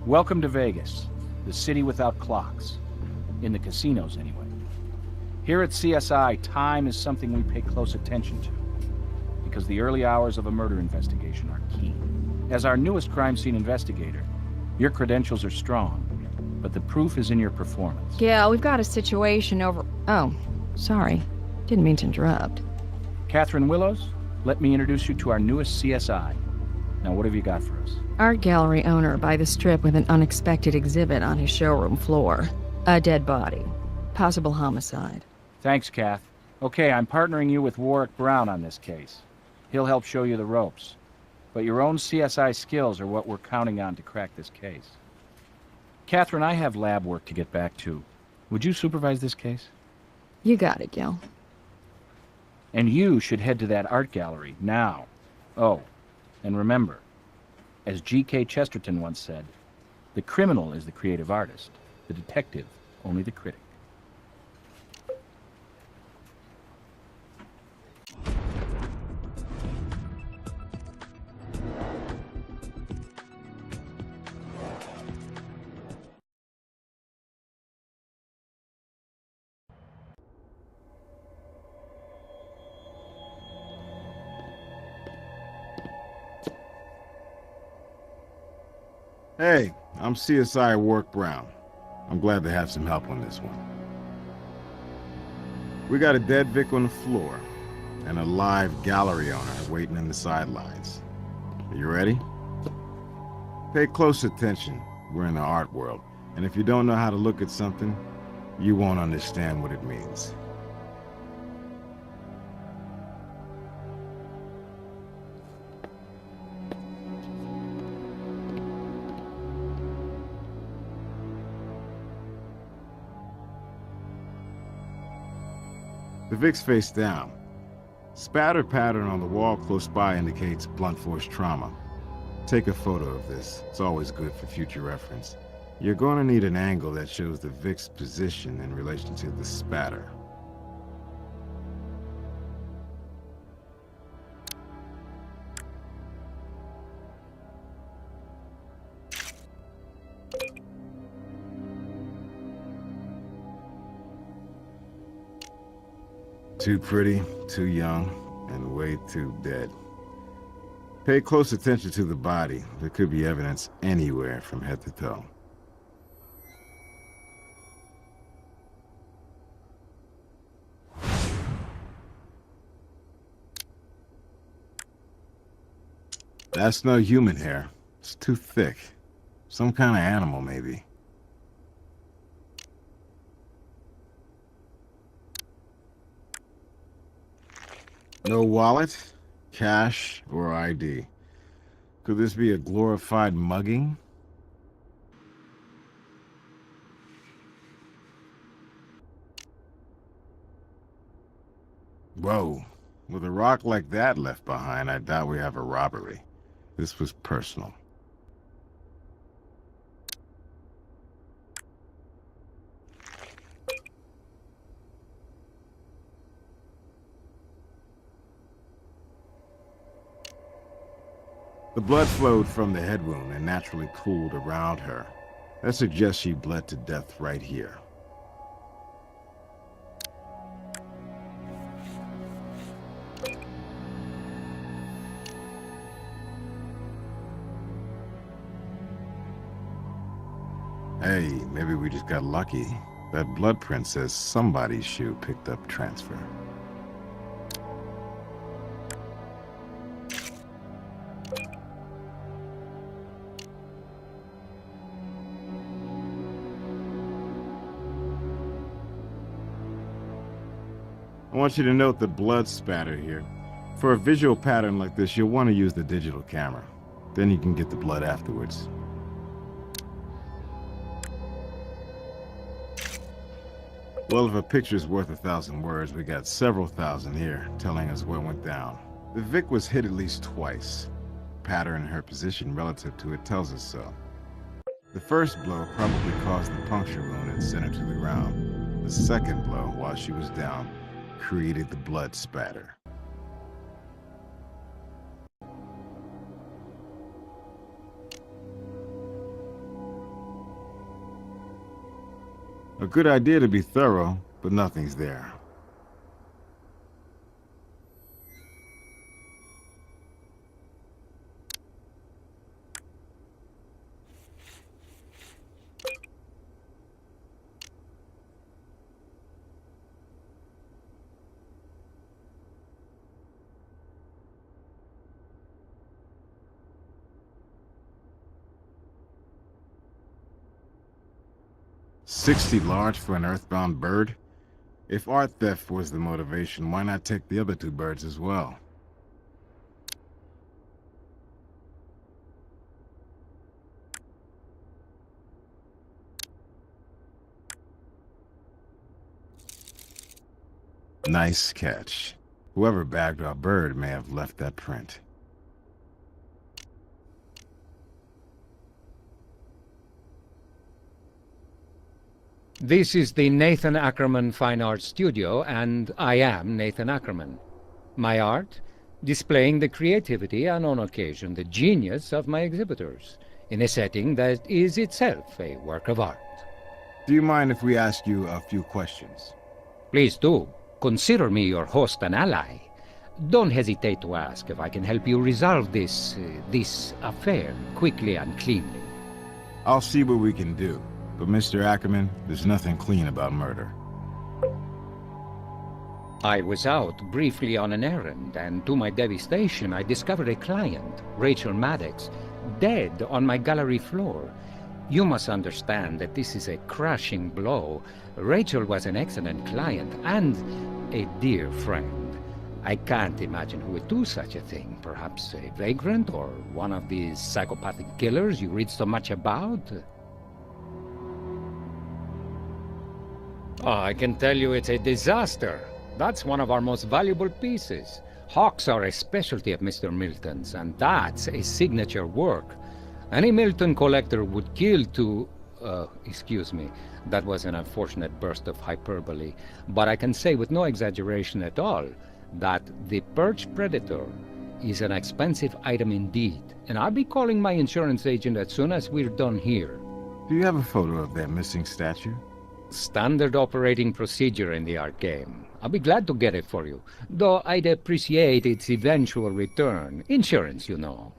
Welcome to Vegas, the city without clocks. In the casinos, anyway. Here at CSI, time is something we pay close attention to, because the early hours of a murder investigation are key. As our newest crime scene investigator, your credentials are strong, but the proof is in your performance. Yeah, we've got a situation over... Oh, sorry. Didn't mean to interrupt. Catherine Willows, let me introduce you to our newest CSI. Now, what have you got for us? Art gallery owner by the Strip with an unexpected exhibit on his showroom floor. A dead body. Possible homicide. Thanks, Kath. Okay, I'm partnering you with Warwick Brown on this case. He'll help show you the ropes. But your own CSI skills are what we're counting on to crack this case. Catherine, I have lab work to get back to. Would you supervise this case? You got it, Gil. And you should head to that art gallery now. Oh, and remember, as G.K. Chesterton once said, the criminal is the creative artist, the detective only the critic. Hey, I'm CSI Warwick Brown. I'm glad to have some help on this one. We got a dead Vic on the floor, and a live gallery owner waiting in the sidelines. Are you ready? Pay close attention. We're in the art world, and if you don't know how to look at something, you won't understand what it means. The Vic's face down. Spatter pattern on the wall close by indicates blunt force trauma. Take a photo of this. It's always good for future reference. You're going to need an angle that shows the Vic's position in relation to the spatter. Too pretty, too young, and way too dead. Pay close attention to the body. There could be evidence anywhere from head to toe. That's no human hair. It's too thick. Some kind of animal, maybe. No wallet, cash, or ID. Could this be a glorified mugging? Whoa. With a rock like that left behind, I doubt we have a robbery. This was personal. The blood flowed from the head wound and naturally pooled around her. That suggests she bled to death right here. Hey, maybe we just got lucky. That blood print says somebody's shoe picked up transfer. I want you to note the blood spatter here. For a visual pattern like this, you'll want to use the digital camera. Then you can get the blood afterwards. Well, if a picture's worth 1,000 words, we got several thousand here telling us what went down. The Vic was hit at least twice. Pattern in her position relative to it tells us so. The first blow probably caused the puncture wound and sent her to the ground. The second blow, while she was down, created the blood spatter. A good idea to be thorough, but nothing's there. $60 large for an earthbound bird? If art theft was the motivation, why not take the other two birds as well? Nice catch. Whoever bagged our bird may have left that print. This is the Nathan Ackerman Fine Arts Studio, and I am Nathan Ackerman. My art, displaying the creativity and, on occasion, the genius of my exhibitors, in a setting that is itself a work of art. Do you mind if we ask you a few questions? Please do. Consider me your host and ally. Don't hesitate to ask if I can help you resolve this affair quickly and cleanly. I'll see what we can do. But Mr. Ackerman, there's nothing clean about murder. I was out briefly on an errand, and to my devastation, I discovered a client, Rachel Maddox, dead on my gallery floor. You must understand that this is a crushing blow. Rachel was an excellent client and a dear friend. I can't imagine who would do such a thing. Perhaps a vagrant or one of these psychopathic killers you read so much about? Oh, I can tell you it's a disaster. That's one of our most valuable pieces. Hawks are a specialty of Mr. Milton's, and that's a signature work. Any Milton collector would kill to... excuse me, that was an unfortunate burst of hyperbole. But I can say with no exaggeration at all that the perch predator is an expensive item indeed. And I'll be calling my insurance agent as soon as we're done here. Do you have a photo of that missing statue? Standard operating procedure in the art game. I'll be glad to get it for you, though I'd appreciate its eventual return. Insurance, you know.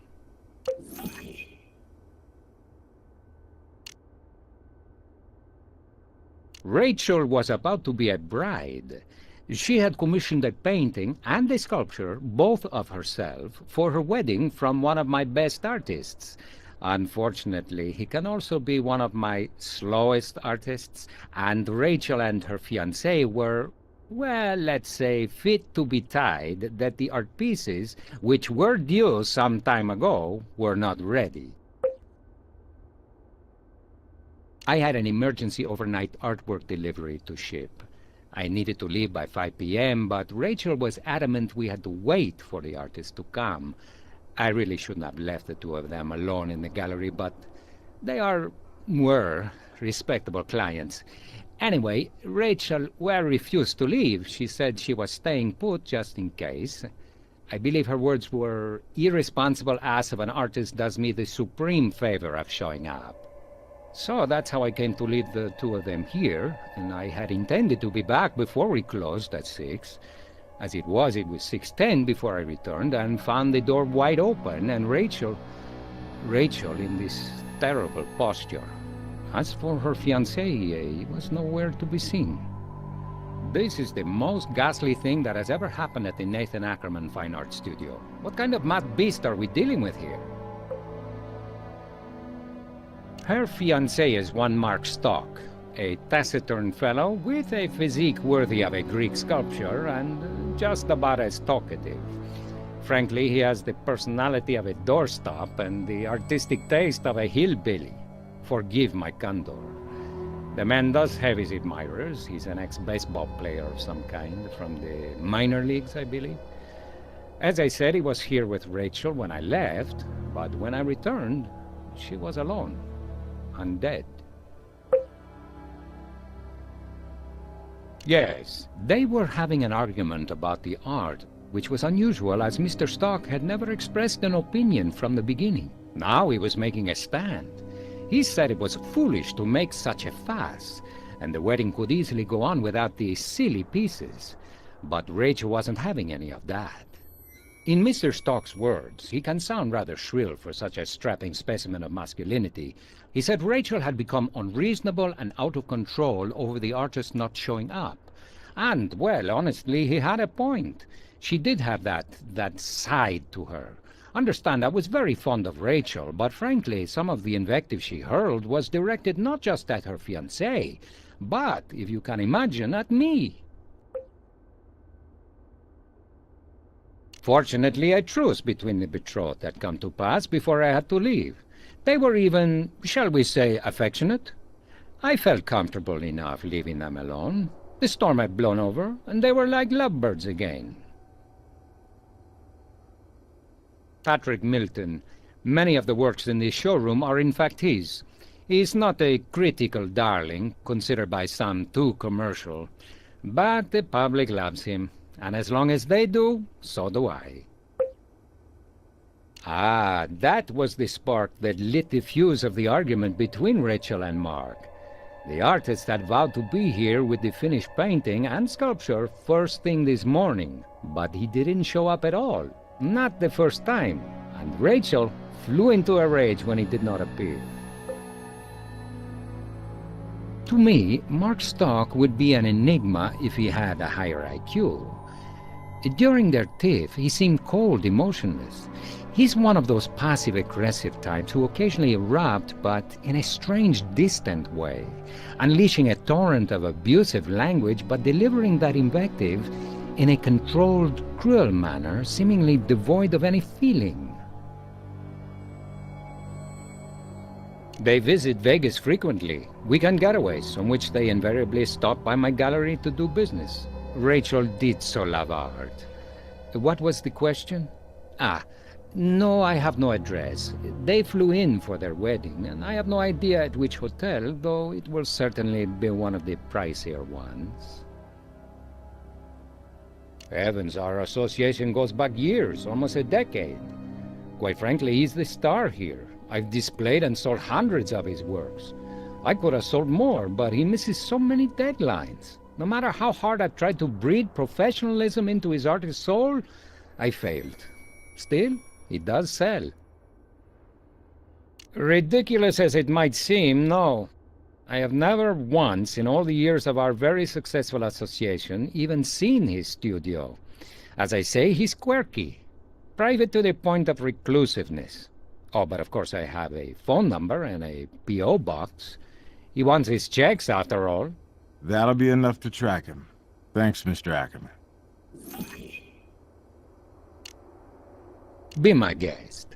Rachel was about to be a bride. She had commissioned a painting and a sculpture, both of herself, for her wedding from one of my best artists. Unfortunately, he can also be one of my slowest artists, and Rachel and her fiancé were, well, let's say, fit to be tied that the art pieces, which were due some time ago, were not ready. I had an emergency overnight artwork delivery to ship. I needed to leave by 5 p.m., but Rachel was adamant we had to wait for the artist to come. I really shouldn't have left the two of them alone in the gallery, but they were respectable clients. Anyway, Rachel, refused to leave. She said she was staying put just in case. I believe her words were, "Irresponsible ass of an artist does me the supreme favor of showing up." So that's how I came to leave the two of them here, and I had intended to be back before we closed at 6. As it was 6:10 before I returned and found the door wide open and Rachel in this terrible posture. As for her fiancé, he was nowhere to be seen. This is the most ghastly thing that has ever happened at the Nathan Ackerman Fine Arts Studio. What kind of mad beast are we dealing with here? Her fiancé is one Mark Stock, a taciturn fellow with a physique worthy of a Greek sculpture and just about as talkative. Frankly, he has the personality of a doorstop and the artistic taste of a hillbilly. Forgive my candor. The man does have his admirers. He's an ex-baseball player of some kind, from the minor leagues, I believe. As I said, he was here with Rachel when I left, but when I returned, she was alone, undead. Yes, they were having an argument about the art, which was unusual as Mr. Stock had never expressed an opinion from the beginning. Now he was making a stand. He said it was foolish to make such a fuss, and the wedding could easily go on without these silly pieces. But Rachel wasn't having any of that. In Mr. Stock's words, he can sound rather shrill for such a strapping specimen of masculinity. He said Rachel had become unreasonable and out of control over the artist not showing up. And, well, honestly, he had a point. She did have that side to her. Understand, I was very fond of Rachel, but frankly, some of the invective she hurled was directed not just at her fiancé, but, if you can imagine, at me. Fortunately, a truce between the betrothed had come to pass before I had to leave. They were even, shall we say, affectionate. I felt comfortable enough leaving them alone. The storm had blown over, and they were like lovebirds again. Patrick Milton. Many of the works in this showroom are in fact his. He is not a critical darling, considered by some too commercial, but the public loves him, and as long as they do, so do I. Ah, that was the spark that lit the fuse of the argument between Rachel and Mark. The artist had vowed to be here with the finished painting and sculpture first thing this morning, but he didn't show up at all. Not the first time, and Rachel flew into a rage when he did not appear. To me, Mark Stock would be an enigma if he had a higher IQ. During their tiff, he seemed cold, emotionless. He's one of those passive-aggressive types who occasionally erupt, but in a strange, distant way, unleashing a torrent of abusive language, but delivering that invective in a controlled, cruel manner, seemingly devoid of any feeling. They visit Vegas frequently, weekend getaways, on which they invariably stop by my gallery to do business. Rachel did so love art. What was the question? No, I have no address. They flew in for their wedding, and I have no idea at which hotel, though it will certainly be one of the pricier ones. Heavens, our association goes back years, almost a decade. Quite frankly, he's the star here. I've displayed and sold hundreds of his works. I could have sold more, but he misses so many deadlines. No matter how hard I've tried to breed professionalism into his artist soul, I failed. Still, he does sell. Ridiculous as it might seem, no. I have never once, in all the years of our very successful association, even seen his studio. As I say, he's quirky, private to the point of reclusiveness. Oh, but of course I have a phone number and a P.O. box. He wants his checks, after all. That'll be enough to track him. Thanks, Mr. Ackerman. Be my guest.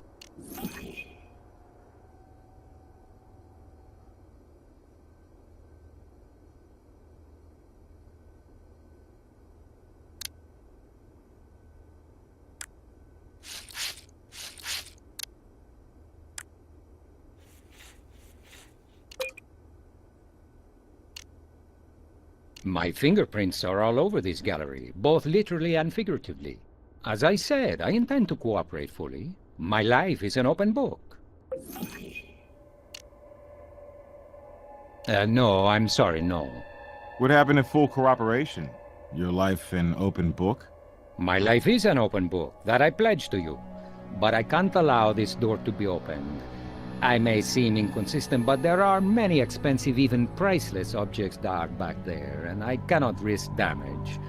My fingerprints are all over this gallery, both literally and figuratively. As I said, I intend to cooperate fully. My life is an open book. No, I'm sorry, no. What happened to full cooperation? Your life an open book? My life is an open book, that I pledge to you. But I can't allow this door to be opened. I may seem inconsistent, but there are many expensive, even priceless objects dark back there, and I cannot risk damage.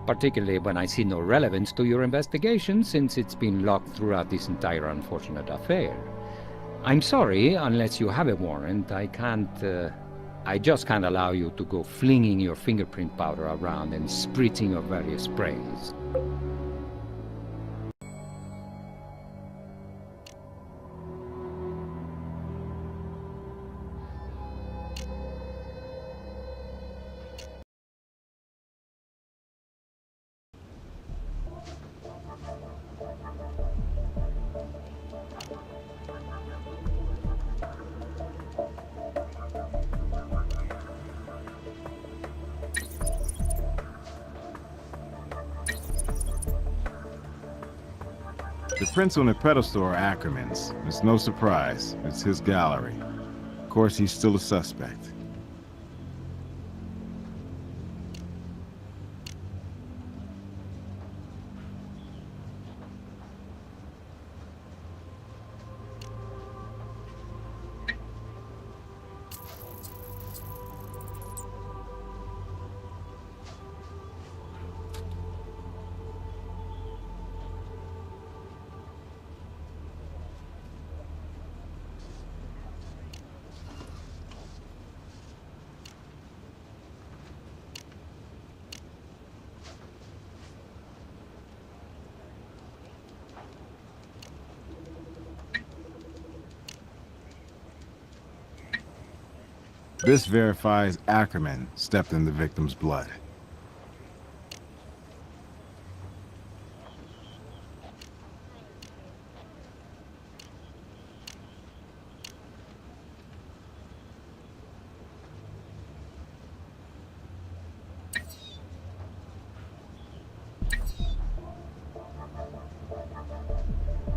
Particularly when I see no relevance to your investigation, since it's been locked throughout this entire unfortunate affair. I'm sorry, unless you have a warrant, I just can't allow you to go flinging your fingerprint powder around and spritzing your various sprays. The prints on the pedestal are Ackerman's. It's no surprise. It's his gallery. Of course, he's still a suspect. This verifies Ackerman stepped in the victim's blood.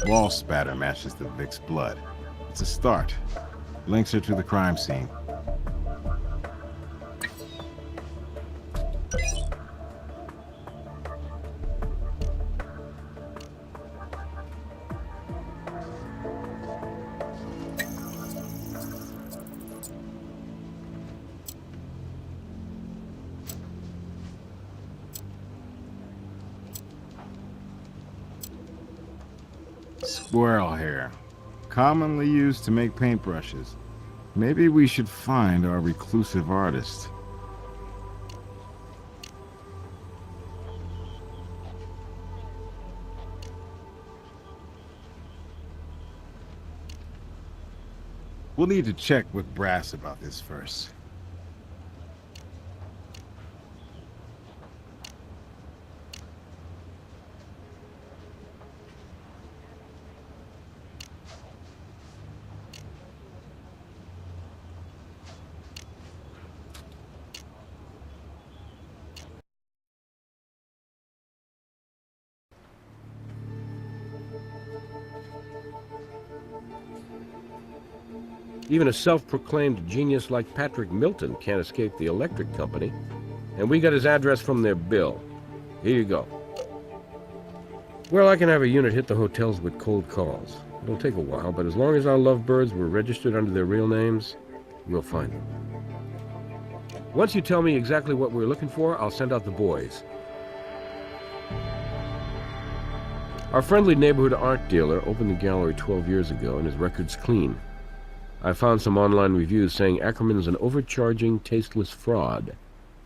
Wall spatter matches the Vic's blood. It's a start. Links her to the crime scene. Squirrel hair, commonly used to make paintbrushes. Maybe we should find our reclusive artist. We'll need to check with Brass about this first. Even a self-proclaimed genius like Patrick Milton can't escape the electric company. And we got his address from their bill. Here you go. Well, I can have a unit hit the hotels with cold calls. It'll take a while, but as long as our lovebirds were registered under their real names, we'll find them. Once you tell me exactly what we're looking for, I'll send out the boys. Our friendly neighborhood art dealer opened the gallery 12 years ago, and his record's clean. I found some online reviews saying Ackerman's an overcharging, tasteless fraud.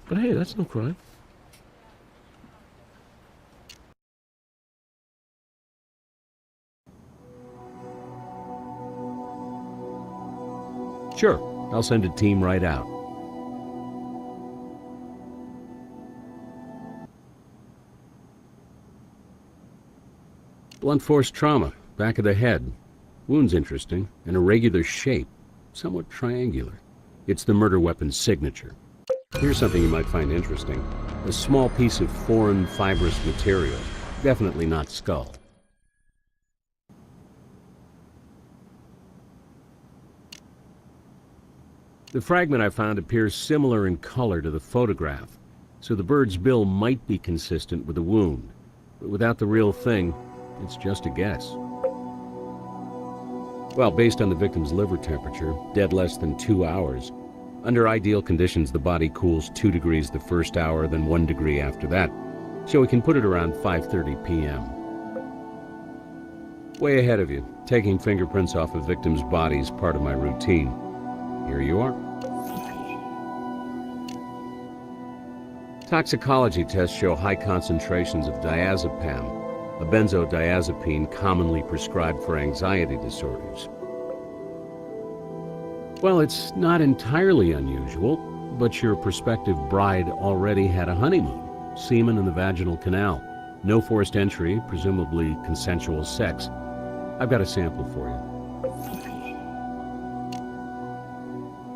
But hey, that's no crime. Sure, I'll send a team right out. Blunt force trauma, back of the head. Wound's interesting, an irregular shape, somewhat triangular. It's the murder weapon's signature. Here's something you might find interesting. A small piece of foreign fibrous material. Definitely not skull. The fragment I found appears similar in color to the photograph, so the bird's bill might be consistent with the wound. But without the real thing, it's just a guess. Well, based on the victim's liver temperature, dead less than 2 hours. Under ideal conditions, the body cools 2 degrees the first hour, then 1 degree after that. So we can put it around 5:30 p.m. Way ahead of you. Taking fingerprints off a victim's body is part of my routine. Here you are. Toxicology tests show high concentrations of diazepam, a benzodiazepine commonly prescribed for anxiety disorders. Well, it's not entirely unusual, but your prospective bride already had a honeymoon, semen in the vaginal canal, no forced entry, presumably consensual sex. I've got a sample for you.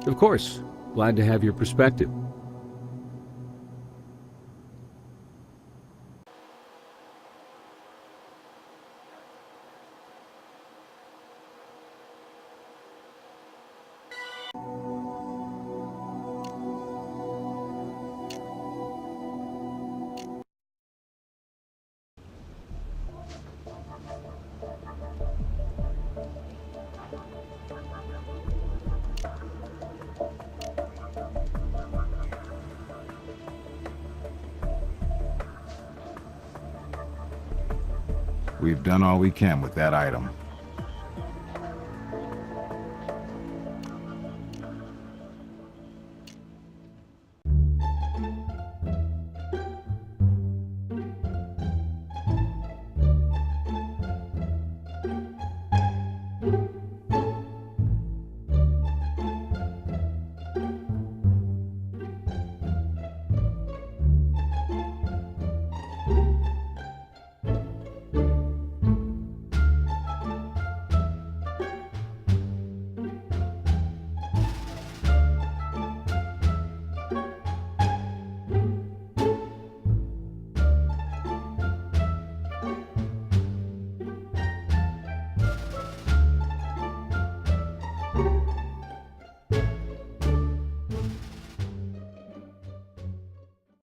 Of course, glad to have your perspective. We've done all we can with that item.